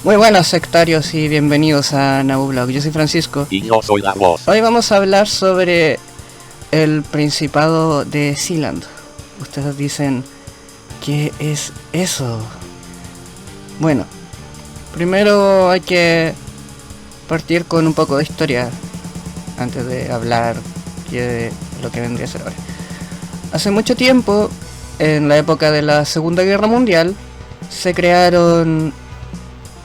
Muy buenas sectarios y bienvenidos a Nabublog. Yo soy Francisco. Y yo soy la voz. Hoy vamos a hablar sobre el Principado de Sealand. Ustedes dicen, ¿qué es eso? Bueno, primero hay que partir con un poco de historia antes de hablar de lo que vendría a ser ahora. Hace mucho tiempo, en la época de la Segunda Guerra Mundial, se crearon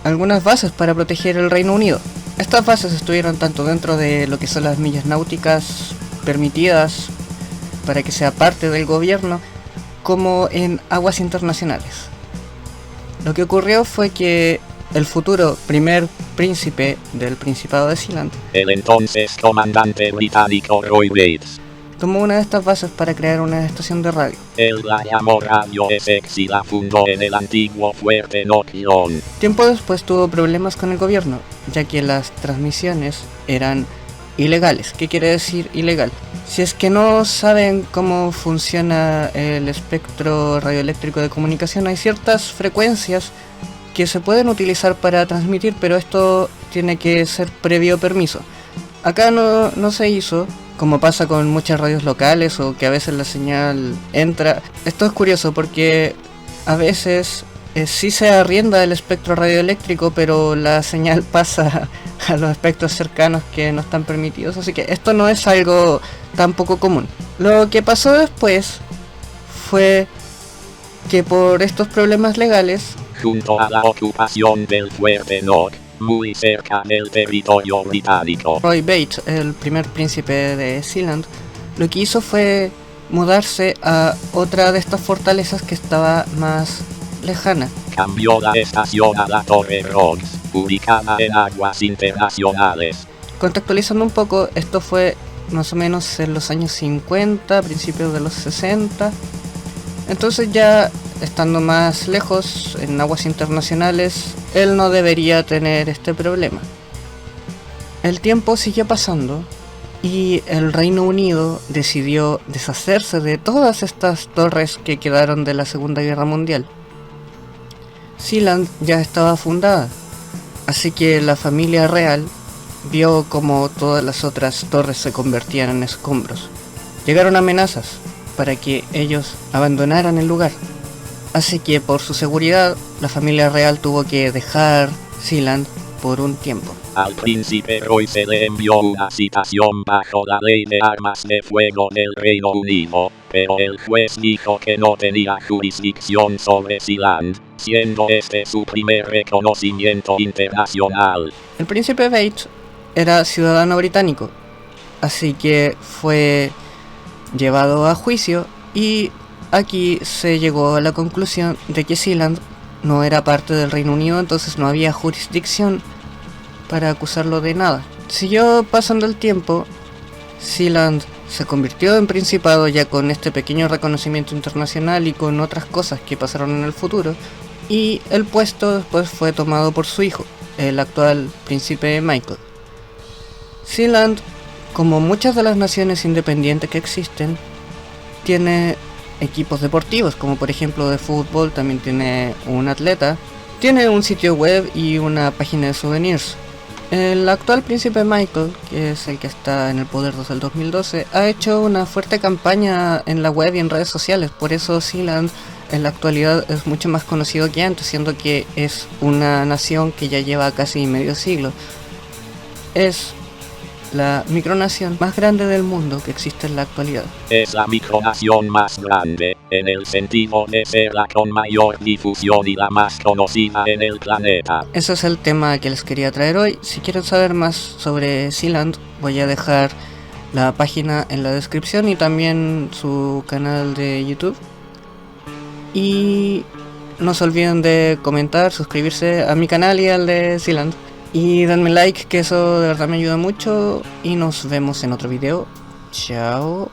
algunas bases para proteger el Reino Unido. Estas bases estuvieron tanto dentro de lo que son las millas náuticas permitidas para que sea parte del gobierno, como en aguas internacionales. Lo que ocurrió fue que el futuro primer príncipe del Principado de Sealand, el entonces comandante británico Roy Bates, tomó una de estas bases para crear una estación de radio. Él la llamó Radio Essex y la fundó en el antiguo fuerte Knock-on. Tiempo después tuvo problemas con el gobierno, ya que las transmisiones eran ilegales. ¿Qué quiere decir ilegal? Si es que no saben cómo funciona el espectro radioeléctrico de comunicación, hay ciertas frecuencias que se pueden utilizar para transmitir, pero esto tiene que ser previo permiso. Acá no se hizo, como pasa con muchas radios locales o que a veces la señal entra. Esto es curioso porque a veces sí se arrienda el espectro radioeléctrico, pero la señal pasa a los espectros cercanos que no están permitidos, así que esto no es algo tan poco común. Lo que pasó después fue que por estos problemas legales, junto a la ocupación del fuerte Knock, muy cerca del territorio británico, Roy Bates, el primer príncipe de Sealand, lo que hizo fue mudarse a otra de estas fortalezas que estaba más lejana. Cambió la estación a la Torre Roggs, ubicada en aguas internacionales. Contextualizando un poco, esto fue más o menos en los años 50, principios de los 60. Entonces ya estando más lejos, en aguas internacionales, él no debería tener este problema. El tiempo siguió pasando y el Reino Unido decidió deshacerse de todas estas torres que quedaron de la Segunda Guerra Mundial. Sealand ya estaba fundada, así que la familia real vio como todas las otras torres se convertían en escombros. Llegaron amenazas para que ellos abandonaran el lugar, así que por su seguridad la familia real tuvo que dejar Sealand por un tiempo. Al príncipe Roy se le envió una citación bajo la ley de armas de fuego del Reino Unido, pero el juez dijo que no tenía jurisdicción sobre Sealand, siendo este su primer reconocimiento internacional. El príncipe Bates era ciudadano británico, así que fue llevado a juicio y aquí se llegó a la conclusión de que Sealand no era parte del Reino Unido, entonces no había jurisdicción para acusarlo de nada. Siguió pasando el tiempo, Sealand se convirtió en principado ya con este pequeño reconocimiento internacional y con otras cosas que pasaron en el futuro, y el puesto después fue tomado por su hijo, el actual príncipe Michael. Sealand, como muchas de las naciones independientes que existen, tiene equipos deportivos, como por ejemplo de fútbol, también tiene un atleta, tiene un sitio web y una página de souvenirs. El actual príncipe Michael, que es el que está en el poder desde el 2012, ha hecho una fuerte campaña en la web y en redes sociales, por eso Sealand en la actualidad es mucho más conocido que antes, siendo que es una nación que ya lleva casi medio siglo. Es la micronación más grande del mundo que existe en la actualidad. Es la micronación más grande, en el sentido de ser la con mayor difusión y la más conocida en el planeta. Ese es el tema que les quería traer hoy. Si quieren saber más sobre Sealand, voy a dejar la página en la descripción y también su canal de YouTube. Y no se olviden de comentar, suscribirse a mi canal y al de Sealand. Y denme like, que eso de verdad me ayuda mucho. Y nos vemos en otro video. Chao.